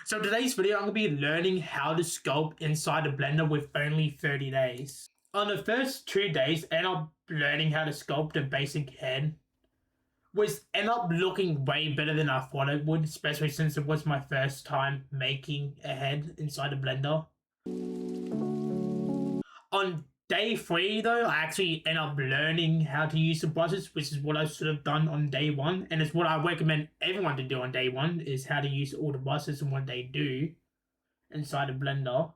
So today's video, I'm going to be learning how to sculpt inside a blender with only 30 days. On the first 2 days, I ended up learning how to sculpt a basic head, which ended up looking way better than I thought it would, especially since it was my first time making a head inside a blender. On day 3 though, I actually ended up learning how to use the brushes, which is what I should have done on day 1, and it's what I recommend everyone to do on day 1, is how to use all the brushes and what they do inside a blender.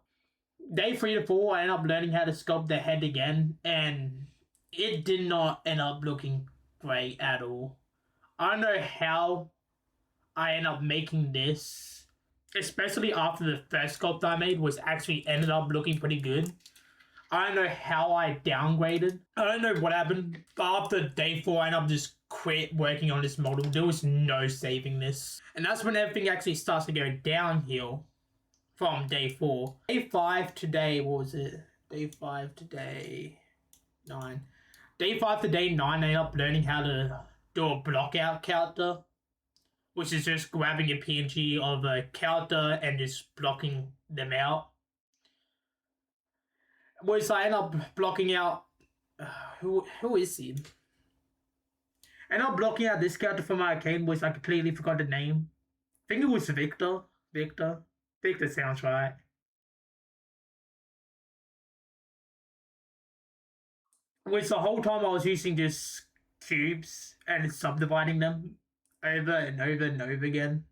Day 3 to 4, I ended up learning how to sculpt the head again, and it did not end up looking great at all. I don't know how I ended up making this, especially after the first sculpt I made was actually ended up looking pretty good. I don't know how I downgraded. I don't know what happened. But after day 4, I ended up just quit working on this model. There was no saving this. And that's when everything actually starts to go downhill from day 4. Day 5 to day, what was it? Day 5 to day 9. Day 5 to day 9, I ended up learning how to do a block out character, which is just grabbing a PNG of a character and just blocking them out. Was I end up blocking out who is he? I ended up blocking out this character from my arcade, which I completely forgot the name. I think it was Victor. Victor sounds right. Which the whole time I was using just cubes and subdividing them over and over and over again.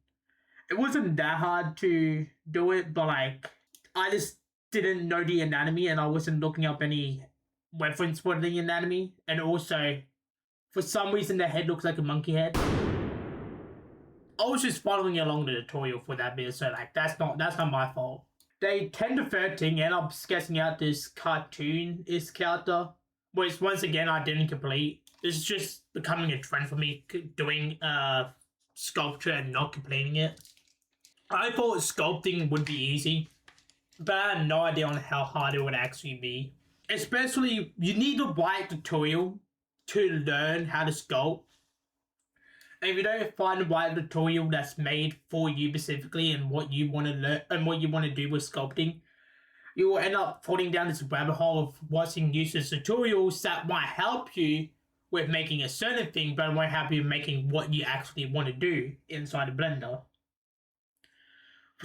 It wasn't that hard to do it, but like I just didn't know the anatomy and I wasn't looking up any reference for the anatomy, and also for some reason the head looks like a monkey head. I was just following along the tutorial for that bit, so like that's not my fault. Day 10 to 13 end up sketching out this cartoon-ish character, which once again I didn't complete. This is just becoming a trend for me, doing sculpture and not completing it. I thought sculpting would be easy, but I had no idea on how hard it would actually be. Especially, you need a right tutorial to learn how to sculpt. And if you don't find the right tutorial that's made for you specifically and what you want to learn and what you want to do with sculpting, you will end up falling down this rabbit hole of watching useless tutorials that might help you with making a certain thing, but won't help you making what you actually want to do inside a blender.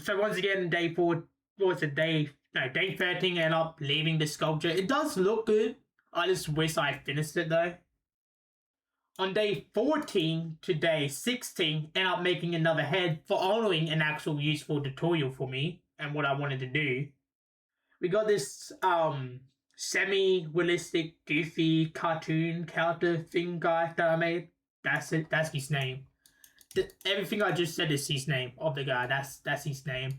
So once again, day 4, day 13, I end up leaving the sculpture. It does look good. I just wish I finished it though. On day 14 to day 16, end up making another head, following an actual useful tutorial for me and what I wanted to do. We got this semi-realistic, goofy cartoon character thing guy that I made. That's it. That's his name. Everything I just said is his name of the guy. That's his name.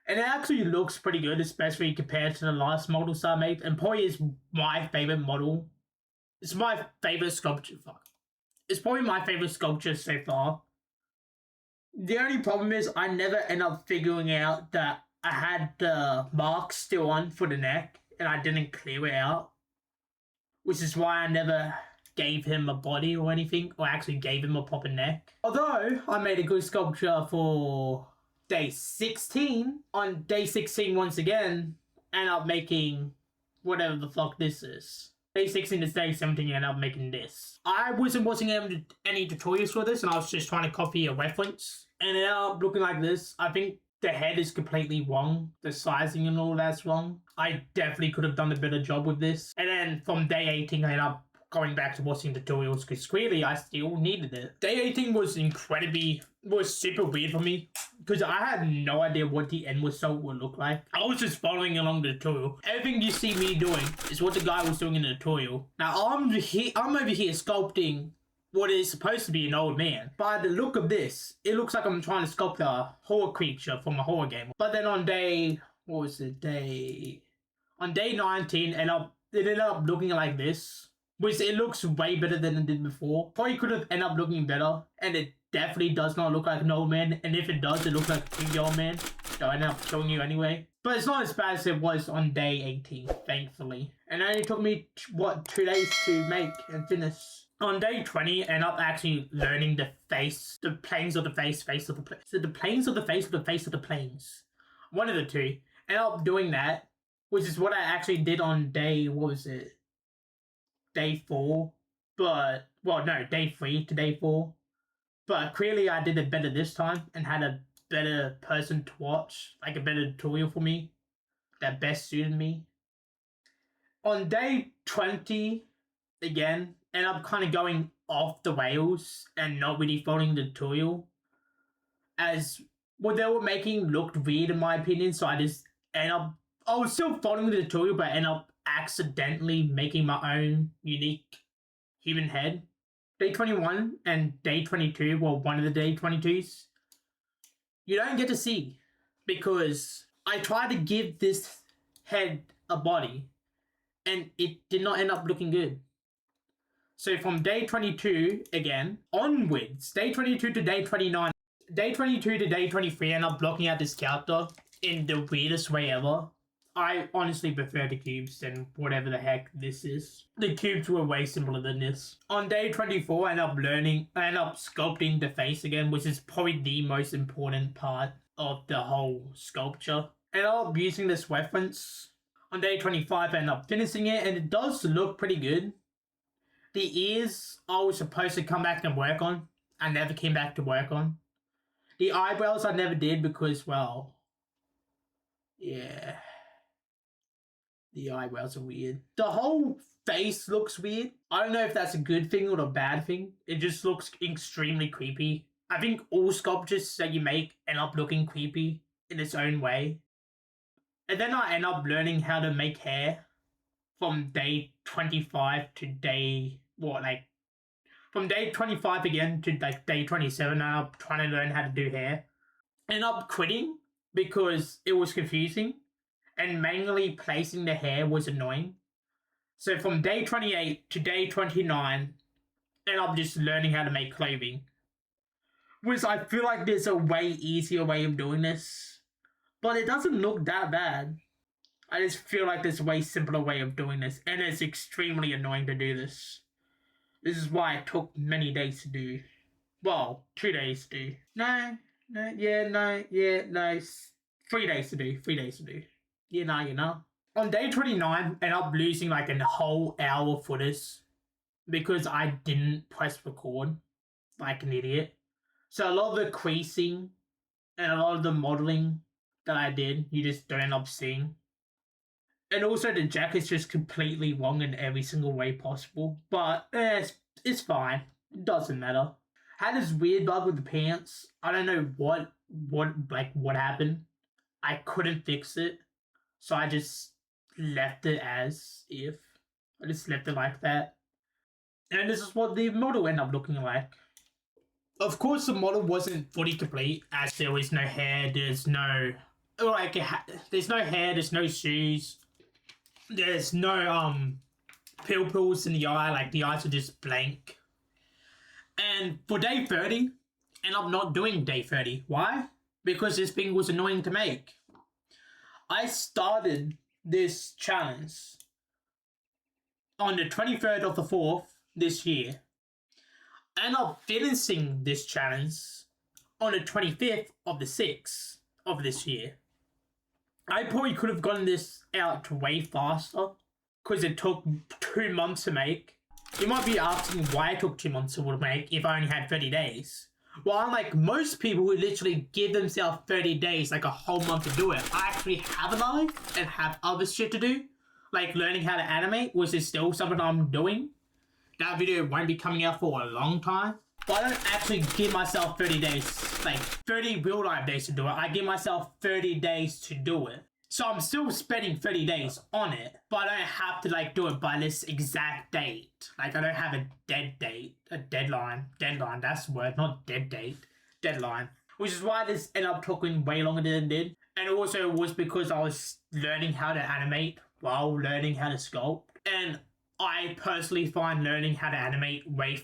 And it actually looks pretty good, especially compared to the last models I made. And probably is my favorite model. It's my favorite sculpture. It's probably my favorite sculpture so far. The only problem is I never end up figuring out that I had the marks still on for the neck and I didn't clear it out. Which is why I never gave him a body or anything, or actually gave him a proper neck. Although I made a good sculpture for day 16. On day 16, once again, end up making whatever the fuck this is. Day 16 to day 17, I end up making this. I wasn't watching any tutorials for this, and I was just trying to copy a reference. And it ended up looking like this. I think the head is completely wrong. The sizing and all that's wrong. I definitely could have done a better job with this. And then from day 18, I ended up going back to watching tutorials because clearly I still needed it. Day 18 was super weird for me because I had no idea what the end result would look like. I was just following along the tutorial. Everything you see me doing is what the guy was doing in the tutorial. Now I'm over here sculpting what is supposed to be an old man. By the look of this, it looks like I'm trying to sculpt a horror creature from a horror game. But then on day, on day 19, it ended up looking like this. Which it looks way better than it did before. Probably could have ended up looking better. And it definitely does not look like an old man. And if it does, it looks like a 2-year-old man. So I ended up showing you anyway. But it's not as bad as it was on day 18, thankfully. And it only took me, 2 days to make and finish. On day 20, end up actually learning the planes of the face of the plane. So the planes of the face of the planes. One of the two. End up doing that, which is what I actually did on day, what was it? Day 4. But, well, no, day 3 to day 4. But clearly I did it better this time and had a better person to watch, like a better tutorial for me that best suited me. On day 20, again, and I'm kind of going off the rails and not really following the tutorial, as what they were making looked weird in my opinion, so I just end up, I was still following the tutorial, but I end up accidentally making my own unique human head. Day 21 and day 22 were one of the day 22s. You don't get to see because I tried to give this head a body and it did not end up looking good. So from day 22 again onwards, day 22 to day 29, day 22 to day 23, I end up blocking out this sculptor in the weirdest way ever. I honestly prefer the cubes than whatever the heck this is. The cubes were way simpler than this. On day 24, I end up sculpting the face again, which is probably the most important part of the whole sculpture. I end up using this reference. On day 25, I end up finishing it, and it does look pretty good. The ears I was supposed to come back and work on. I never came back to work on. The eyebrows I never did because, well, yeah. The eyebrows are weird. The whole face looks weird. I don't know if that's a good thing or a bad thing. It just looks extremely creepy. I think all sculptures that you make end up looking creepy in its own way. And then I end up learning how to make hair from day 25 to day, from day 25 again to like day 27. I'm trying to learn how to do hair. End up quitting because it was confusing. And manually placing the hair was annoying. So from day 28 to day 29, and I'm just learning how to make clothing. Which I feel like there's a way easier way of doing this. But it doesn't look that bad. I just feel like there's a way simpler way of doing this. And it's extremely annoying to do this. This is why it took many days to do. Well, 2 days to do. 3 days to do. 3 days to do. You know. On day 29, I ended up losing like a whole hour of footage because I didn't press record like an idiot. So a lot of the creasing and a lot of the modeling that I did, you just don't end up seeing. And also the jacket's just completely wrong in every single way possible. But it's fine. It doesn't matter. Had this weird bug with the pants. I don't know what happened. I couldn't fix it. So I just left it as if. I just left it like that. And this is what the model ended up looking like. Of course, the model wasn't fully complete, as there was no hair, there's no hair, there's no shoes, there's no pupils in the eye, like the eyes are just blank. And for day 30, and I'm not doing day 30. Why? Because this thing was annoying to make. I started this challenge on the 23rd of the 4th this year. And I'm finishing this challenge on the 25th of the 6th of this year. I probably could have gotten this out way faster because it took 2 months to make. You might be asking why it took 2 months to make if I only had 30 days. Well, unlike most people who literally give themselves 30 days, like a whole month to do it, I actually have a life and have other shit to do. Like learning how to animate, which is still something I'm doing. That video won't be coming out for a long time. But I don't actually give myself 30 days, like 30 real-life days to do it. I give myself 30 days to do it. So I'm still spending 30 days on it, but I don't have to do it by this exact date. Like I don't have a deadline, that's the word, not dead date, deadline. Which is why this ended up taking way longer than it did. And also was because I was learning how to animate while learning how to sculpt. And I personally find learning how to animate way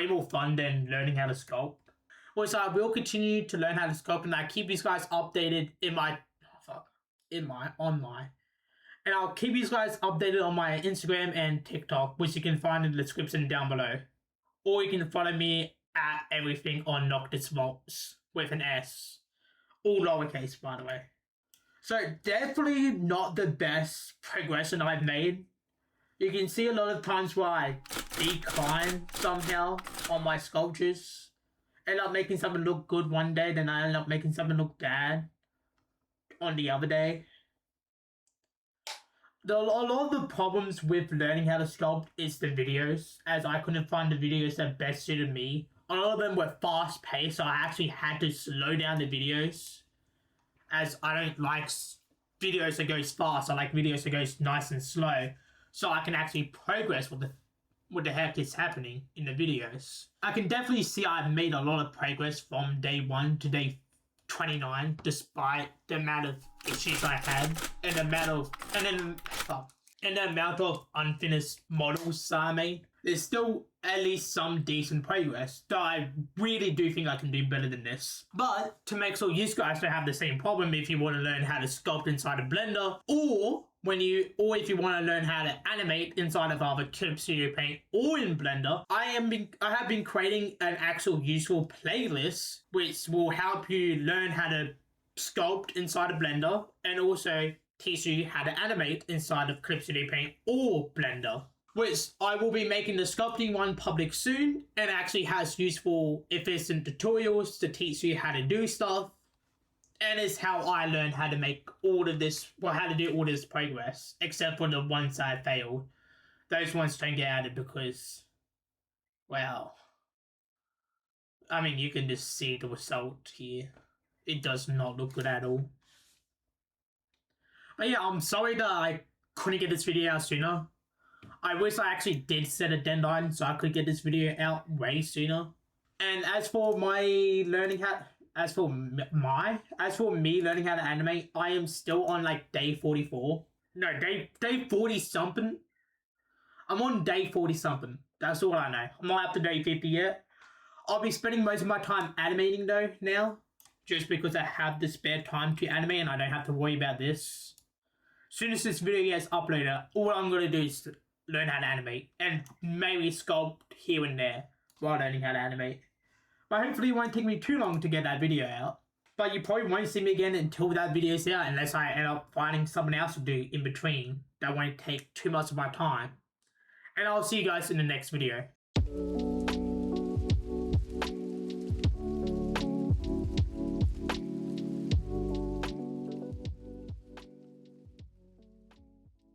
more fun than learning how to sculpt. So I will continue to learn how to sculpt, and I keep you guys updated And I'll keep you guys updated on my Instagram and TikTok, which you can find in the description down below. Or you can follow me at everything on Noctis Vaults with an S. All lowercase, by the way. So definitely not the best progression I've made. You can see a lot of times where I decline somehow on my sculptures. End up making something look good one day, then I end up making something look bad on the other day. A lot of the problems with learning how to sculpt is the videos, as I couldn't find the videos that best suited me. A lot of them were fast paced, so I actually had to slow down the videos, as I don't like videos that goes fast. I like videos that goes nice and slow, so I can actually progress with what the heck is happening in the videos. I can definitely see I've made a lot of progress from day 1 to day 29, despite the amount of issues I had and the amount of unfinished models I made. There's still at least some decent progress, though I really do think I can do better than this. But to make sure you guys don't have the same problem, if you want to learn how to sculpt inside a Blender, or if you want to learn how to animate inside of either Clip Studio Paint or in Blender, I have been creating an actual useful playlist which will help you learn how to sculpt inside of Blender and also teach you how to animate inside of Clip Studio Paint or Blender, which I will be making the sculpting one public soon, and actually has useful efficient tutorials to teach you how to do stuff. And it's how I learned how to make all of this, well, how to do all this progress, except for the ones I failed. Those ones don't get added because, well, I mean, you can just see the result here. It does not look good at all. But yeah, I'm sorry that I couldn't get this video out sooner. I wish I actually did set a deadline so I could get this video out way sooner. And as for me learning how to animate, I am still on like day 44. No, day 40 something. I'm on day 40 something. That's all I know. I'm not up to day 50 yet. I'll be spending most of my time animating though now, just because I have the spare time to animate and I don't have to worry about this. As soon as this video gets uploaded, all I'm going to do is learn how to animate and maybe sculpt here and there while learning how to animate. But hopefully it won't take me too long to get that video out. But you probably won't see me again until that video is out, unless I end up finding something else to do in between that won't take too much of my time. And I'll see you guys in the next video.